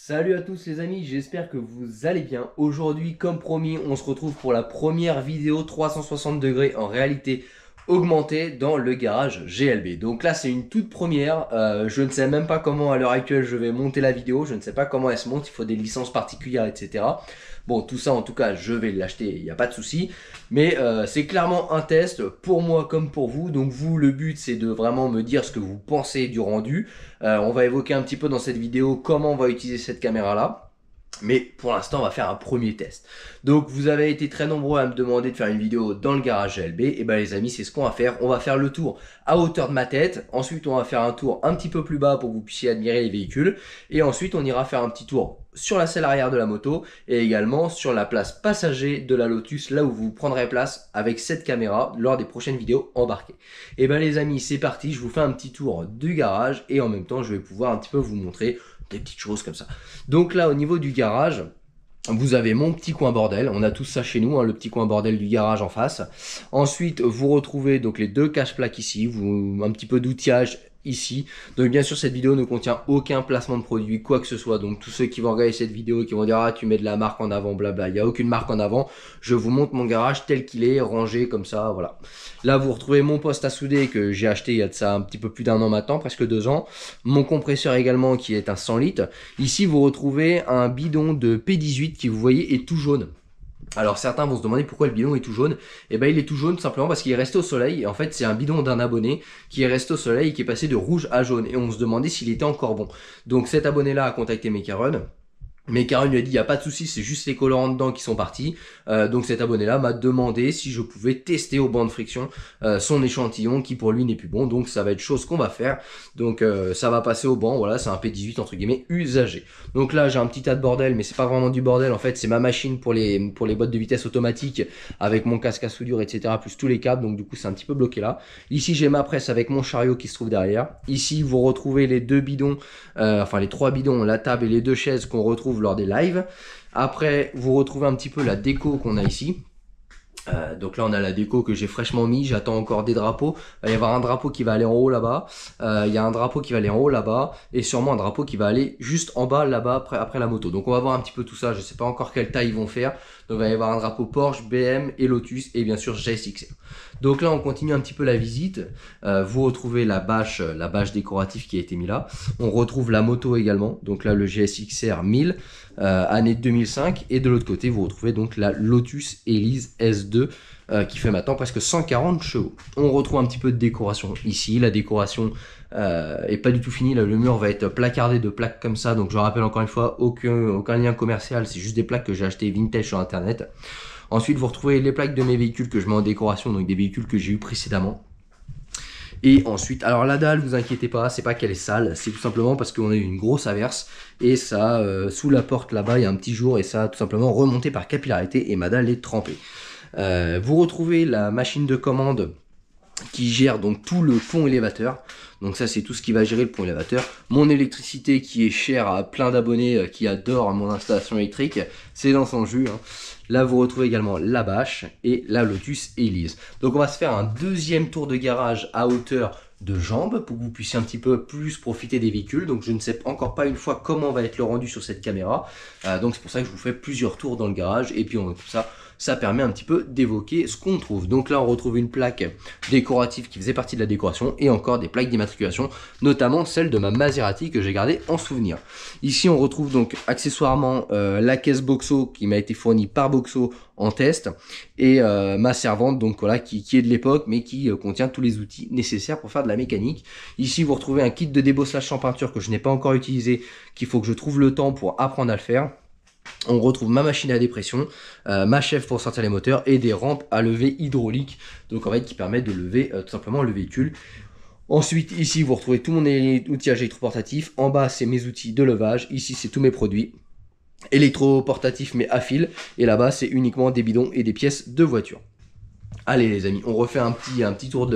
Salut à tous les amis, j'espère que vous allez bien. Aujourd'hui, comme promis, on se retrouve pour la première vidéo 360 degrés en réalité augmentée dans le garage GLB. Donc là, c'est une toute première. Je ne sais même pas comment à l'heure actuelle je vais monter la vidéo. Je ne sais pas comment elle se monte. Il faut des licences particulières, etc. Bon, tout ça en tout cas, je vais l'acheter, il n'y a pas de souci. Mais c'est clairement un test pour moi comme pour vous. Donc vous, le but, c'est de vraiment me dire ce que vous pensez du rendu. On va évoquer un petit peu dans cette vidéo comment on va utiliser cette caméra-là. Mais pour l'instant, on va faire un premier test. Donc, vous avez été très nombreux à me demander de faire une vidéo dans le garage LB. Et ben les amis, c'est ce qu'on va faire. On va faire le tour à hauteur de ma tête. Ensuite, on va faire un tour un petit peu plus bas pour que vous puissiez admirer les véhicules. Et ensuite, on ira faire un petit tour sur la selle arrière de la moto et également sur la place passager de la Lotus, là où vous prendrez place avec cette caméra lors des prochaines vidéos embarquées. Et ben les amis, c'est parti. Je vous fais un petit tour du garage et en même temps, je vais pouvoir un petit peu vous montrer des petites choses comme ça. Donc là, au niveau du garage, vous avez mon petit coin bordel, on a tout ça chez nous, hein, le petit coin bordel du garage en face. Ensuite, vous retrouvez donc les deux cache-plaques ici, un petit peu d'outillage ici. Donc bien sûr, cette vidéo ne contient aucun placement de produit, quoi que ce soit. Donc tous ceux qui vont regarder cette vidéo et qui vont dire ah tu mets de la marque en avant, blabla, il n'y a aucune marque en avant. Je vous montre mon garage tel qu'il est, rangé comme ça, voilà. Là, vous retrouvez mon poste à souder que j'ai acheté il y a de ça un petit peu plus d'1 an maintenant, presque 2 ans. Mon compresseur également qui est un 100 litres. Ici, vous retrouvez un bidon de P18 qui, vous voyez, est tout jaune. Alors certains vont se demander pourquoi le bidon est tout jaune. Et ben il est tout jaune tout simplement parce qu'il est resté au soleil. Et en fait c'est un bidon d'un abonné qui est resté au soleil et qui est passé de rouge à jaune. Et on se demandait s'il était encore bon. Donc cet abonné là a contacté Mecaron. Mais Karen lui a dit, il n'y a pas de souci, c'est juste les colorants dedans qui sont partis. Donc cet abonné-là m'a demandé si je pouvais tester au banc de friction son échantillon qui pour lui n'est plus bon. Donc ça va être chose qu'on va faire. Donc ça va passer au banc, voilà, c'est un P18 entre guillemets usagé. Donc là j'ai un petit tas de bordel, mais c'est pas vraiment du bordel. En fait c'est ma machine pour les boîtes de vitesse automatiques avec mon casque à soudure, etc. plus tous les câbles. Donc du coup c'est un petit peu bloqué là. Ici j'ai ma presse avec mon chariot qui se trouve derrière. Ici vous retrouvez les deux bidons, enfin les trois bidons, la table et les deux chaises qu'on retrouve lors des lives. Après, vous retrouvez un petit peu la déco qu'on a ici. Donc là on a la déco que j'ai fraîchement mis, j'attends encore des drapeaux. Il va y avoir un drapeau qui va aller en haut là-bas, il y a un drapeau qui va aller en haut là-bas, et sûrement un drapeau qui va aller juste en bas là-bas après la moto. Donc on va voir un petit peu tout ça, je sais pas encore quelle taille ils vont faire. Donc il va y avoir un drapeau Porsche, BM et Lotus et bien sûr GSX-R. Donc là on continue un petit peu la visite. Vous retrouvez la bâche décorative qui a été mise là. On retrouve la moto également, donc là le GSX-R 1000, année 2005, et de l'autre côté vous retrouvez donc la Lotus Elise S2 qui fait maintenant presque 140 chevaux. On retrouve un petit peu de décoration ici, la décoration est pas du tout finie, là le mur va être placardé de plaques comme ça, donc je rappelle encore une fois, aucun lien commercial, c'est juste des plaques que j'ai achetées vintage sur internet. Ensuite vous retrouvez les plaques de mes véhicules que je mets en décoration, donc des véhicules que j'ai eu précédemment. Et ensuite, alors la dalle, vous inquiétez pas, c'est pas qu'elle est sale, c'est tout simplement parce qu'on a eu une grosse averse et ça, sous la porte là-bas, il y a un petit jour et ça a tout simplement remonté par capillarité et ma dalle est trempée. Vous retrouvez la machine de commande qui gère donc tout le pont élévateur. Donc ça c'est tout ce qui va gérer le pont élévateur. Mon électricité qui est chère à plein d'abonnés qui adorent mon installation électrique, c'est dans son jus, hein. Là vous retrouvez également la bâche et la Lotus Elise. Donc on va se faire un deuxième tour de garage à hauteur de jambes pour que vous puissiez un petit peu plus profiter des véhicules. Donc je ne sais encore pas une fois comment va être le rendu sur cette caméra. Donc c'est pour ça que je vous fais plusieurs tours dans le garage et puis comme ça permet un petit peu d'évoquer ce qu'on trouve. Donc là on retrouve une plaque décorative qui faisait partie de la décoration et encore des plaques d'immatriculation, notamment celle de ma Maserati que j'ai gardée en souvenir. Ici on retrouve donc accessoirement la caisse Boxo qui m'a été fournie par Boxo en test et ma servante donc voilà qui est de l'époque mais qui contient tous les outils nécessaires pour faire de la mécanique. Ici vous retrouvez un kit de débosselage sans peinture que je n'ai pas encore utilisé, qu'il faut que je trouve le temps pour apprendre à le faire. On retrouve ma machine à dépression, ma chèvre pour sortir les moteurs et des rampes à lever hydraulique, donc en fait qui permettent de lever tout simplement le véhicule. Ensuite ici vous retrouvez tout mon outillage électroportatif, en bas c'est mes outils de levage, ici c'est tous mes produits électroportatifs mais à fil, et là-bas c'est uniquement des bidons et des pièces de voiture. Allez les amis, on refait un petit tour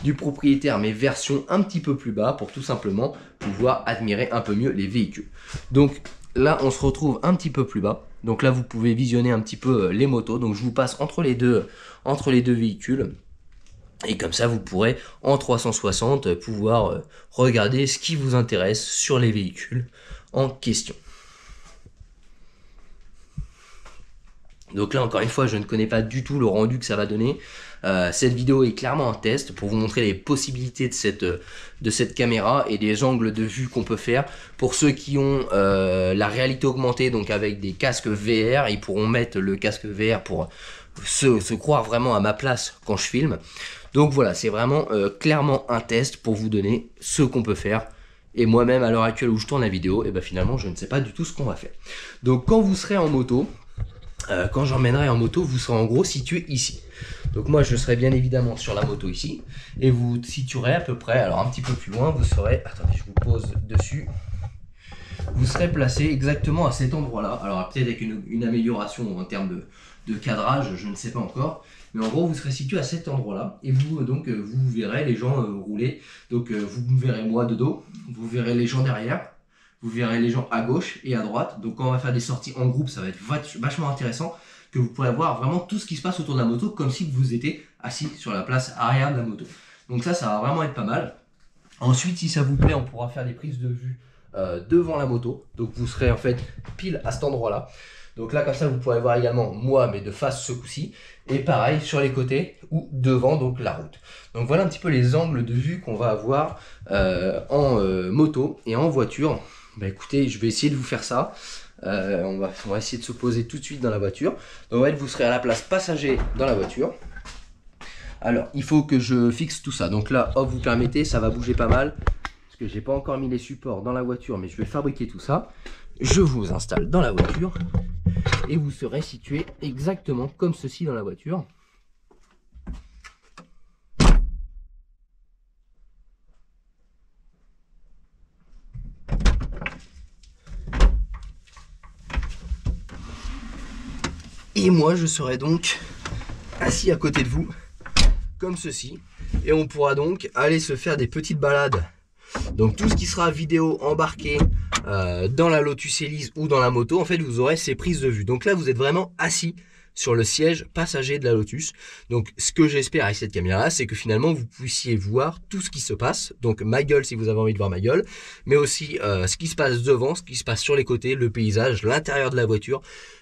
du propriétaire mais version un petit peu plus bas pour tout simplement pouvoir admirer un peu mieux les véhicules. Donc là on se retrouve un petit peu plus bas, donc là vous pouvez visionner un petit peu les motos, donc je vous passe entre les deux véhicules et comme ça vous pourrez en 360 pouvoir regarder ce qui vous intéresse sur les véhicules en question. Donc là encore une fois je ne connais pas du tout le rendu que ça va donner. Cette vidéo est clairement un test pour vous montrer les possibilités de cette caméra et des angles de vue qu'on peut faire. Pour ceux qui ont la réalité augmentée, donc avec des casques VR, ils pourront mettre le casque VR pour se croire vraiment à ma place quand je filme. Donc voilà, c'est vraiment clairement un test pour vous donner ce qu'on peut faire. Et moi-même à l'heure actuelle où je tourne la vidéo, et ben finalement je ne sais pas du tout ce qu'on va faire. Donc quand vous serez en moto, quand j'emmènerai en moto, vous serez en gros situé ici. Donc moi je serai bien évidemment sur la moto ici, et vous vous situerez à peu près, alors un petit peu plus loin, vous serez, attendez je vous pose dessus, vous serez placé exactement à cet endroit là, alors peut-être avec une amélioration en termes de cadrage, je ne sais pas encore, mais en gros vous serez situé à cet endroit là, et vous donc vous verrez les gens rouler, donc vous verrez moi de dos, vous verrez les gens derrière, vous verrez les gens à gauche et à droite. Donc quand on va faire des sorties en groupe, ça va être vachement intéressant, que vous pourrez voir vraiment tout ce qui se passe autour de la moto, comme si vous étiez assis sur la place arrière de la moto. Donc ça va vraiment être pas mal. Ensuite, si ça vous plaît, on pourra faire des prises de vue devant la moto. Donc vous serez en fait pile à cet endroit-là. Donc là, comme ça, vous pourrez voir également moi, mais de face ce coup-ci. Et pareil, sur les côtés ou devant donc la route. Donc voilà un petit peu les angles de vue qu'on va avoir en moto et en voiture. Bah écoutez, je vais essayer de vous faire ça. On va essayer de se poser tout de suite dans la voiture. Donc en fait, vous serez à la place passager dans la voiture. Alors, il faut que je fixe tout ça. Donc là, hop, vous permettez, ça va bouger pas mal. Parce que j'ai pas encore mis les supports dans la voiture, mais je vais fabriquer tout ça. Je vous installe dans la voiture. Et vous serez situé exactement comme ceci dans la voiture. Et moi, je serai donc assis à côté de vous, comme ceci. Et on pourra donc aller se faire des petites balades. Donc tout ce qui sera vidéo embarquée dans la Lotus Elise ou dans la moto, en fait, vous aurez ces prises de vue. Donc là, vous êtes vraiment assis sur le siège passager de la Lotus. Donc ce que j'espère avec cette caméra, c'est que finalement, vous puissiez voir tout ce qui se passe. Donc ma gueule si vous avez envie de voir ma gueule, mais aussi ce qui se passe devant, ce qui se passe sur les côtés, le paysage, l'intérieur de la voiture.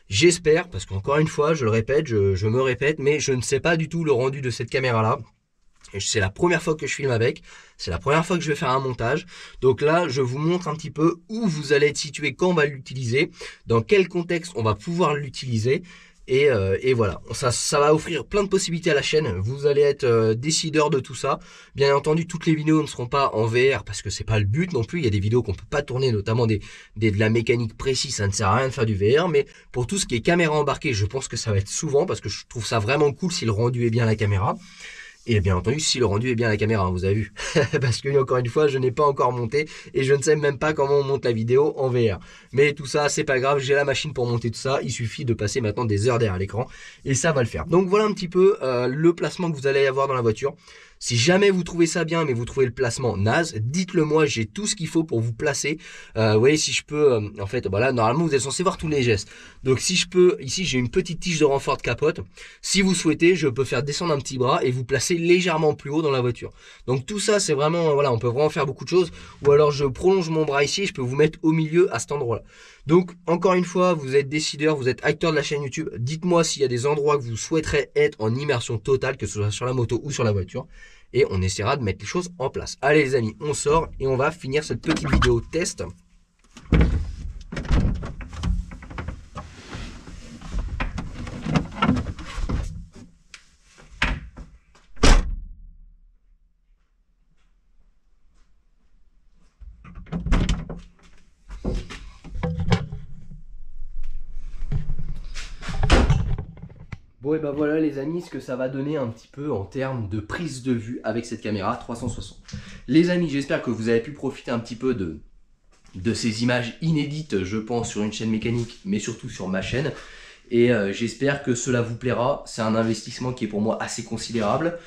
J'espère, parce qu'encore une fois, je le répète, je me répète, mais je ne sais pas du tout le rendu de cette caméra-là. C'est la première fois que je filme avec, c'est la première fois que je vais faire un montage. Donc là, je vous montre un petit peu où vous allez être situé quand on va l'utiliser, dans quel contexte on va pouvoir l'utiliser. Et voilà, ça va offrir plein de possibilités à la chaîne. Vous allez être décideur de tout ça. Bien entendu, toutes les vidéos ne seront pas en VR parce que c'est pas le but non plus. Il y a des vidéos qu'on peut pas tourner, notamment de la mécanique précise. Ça ne sert à rien de faire du VR. Mais pour tout ce qui est caméra embarquée, je pense que ça va être souvent parce que je trouve ça vraiment cool si le rendu est bien à la caméra. Et bien entendu, si le rendu est bien à la caméra, hein, vous avez vu. Parce que, encore une fois, je n'ai pas encore monté et je ne sais même pas comment on monte la vidéo en VR. Mais tout ça, c'est pas grave, j'ai la machine pour monter tout ça. Il suffit de passer maintenant des heures derrière l'écran et ça va le faire. Donc voilà un petit peu le placement que vous allez avoir dans la voiture. Si jamais vous trouvez ça bien, mais vous trouvez le placement naze, dites-le moi, j'ai tout ce qu'il faut pour vous placer. Vous voyez, si je peux, en fait, voilà, normalement, vous êtes censé voir tous les gestes. Donc si je peux, ici, j'ai une petite tige de renfort de capote. Si vous souhaitez, je peux faire descendre un petit bras et vous placer légèrement plus haut dans la voiture. Donc tout ça, c'est vraiment, voilà, on peut vraiment faire beaucoup de choses. Ou alors, je prolonge mon bras ici et je peux vous mettre au milieu à cet endroit-là. Donc, encore une fois, vous êtes décideur, vous êtes acteur de la chaîne YouTube. Dites-moi s'il y a des endroits que vous souhaiterez être en immersion totale, que ce soit sur la moto ou sur la voiture. Et on essaiera de mettre les choses en place. Allez les amis, on sort et on va finir cette petite vidéo test. Bon et ben voilà les amis ce que ça va donner un petit peu en termes de prise de vue avec cette caméra 360. Les amis, j'espère que vous avez pu profiter un petit peu de ces images inédites, je pense, sur une chaîne mécanique, mais surtout sur ma chaîne. Et j'espère que cela vous plaira. C'est un investissement qui est pour moi assez considérable.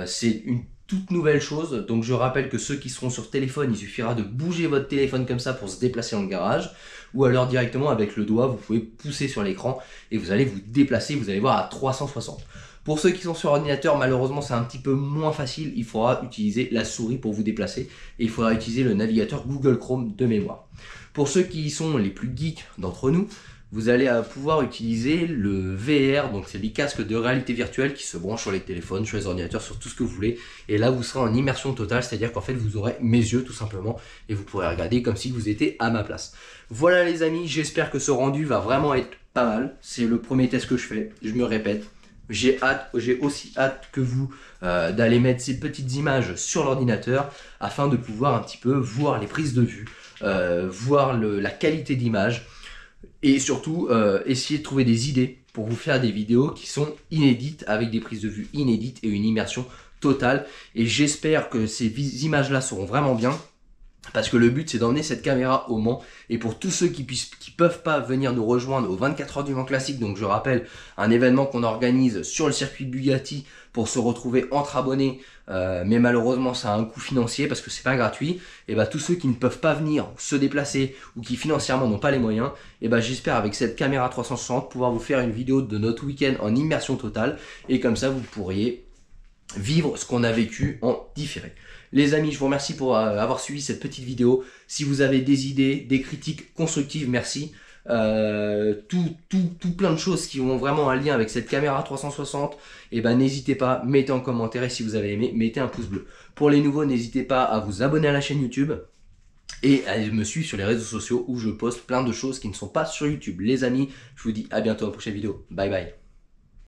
C'est une toute nouvelle chose. Donc je rappelle que ceux qui seront sur téléphone, il suffira de bouger votre téléphone comme ça pour se déplacer dans le garage. Ou alors directement avec le doigt, vous pouvez pousser sur l'écran et vous allez vous déplacer, vous allez voir à 360. Pour ceux qui sont sur ordinateur, malheureusement c'est un petit peu moins facile. Il faudra utiliser la souris pour vous déplacer. Et il faudra utiliser le navigateur Google Chrome de mémoire. Pour ceux qui sont les plus geeks d'entre nous, vous allez pouvoir utiliser le VR, donc c'est les casques de réalité virtuelle qui se branchent sur les téléphones, sur les ordinateurs, sur tout ce que vous voulez. Et là, vous serez en immersion totale, c'est-à-dire qu'en fait, vous aurez mes yeux tout simplement et vous pourrez regarder comme si vous étiez à ma place. Voilà les amis, j'espère que ce rendu va vraiment être pas mal. C'est le premier test que je fais, je me répète. J'ai aussi hâte que vous d'aller mettre ces petites images sur l'ordinateur afin de pouvoir un petit peu voir les prises de vue, voir la qualité d'image. Et surtout, essayer de trouver des idées pour vous faire des vidéos qui sont inédites, avec des prises de vue inédites et une immersion totale. Et j'espère que ces images-là seront vraiment bien, parce que le but, c'est d'emmener cette caméra au Mans. Et pour tous ceux qui peuvent pas venir nous rejoindre aux 24 heures du Mans Classique, donc je rappelle, un événement qu'on organise sur le circuit Bugatti pour se retrouver entre abonnés, mais malheureusement ça a un coût financier parce que c'est pas gratuit. Et bah tous ceux qui ne peuvent pas venir se déplacer ou qui financièrement n'ont pas les moyens, et bah j'espère avec cette caméra 360 pouvoir vous faire une vidéo de notre week-end en immersion totale, et comme ça vous pourriez vivre ce qu'on a vécu en différé. Les amis, je vous remercie pour avoir suivi cette petite vidéo. Si vous avez des idées, des critiques constructives, merci. Tout plein de choses qui ont vraiment un lien avec cette caméra 360, et ben n'hésitez pas, mettez en commentaire, et si vous avez aimé, mettez un pouce bleu. Pour les nouveaux, n'hésitez pas à vous abonner à la chaîne YouTube et à me suivre sur les réseaux sociaux où je poste plein de choses qui ne sont pas sur YouTube. Les amis, je vous dis à bientôt dans une prochaine vidéo. Bye bye.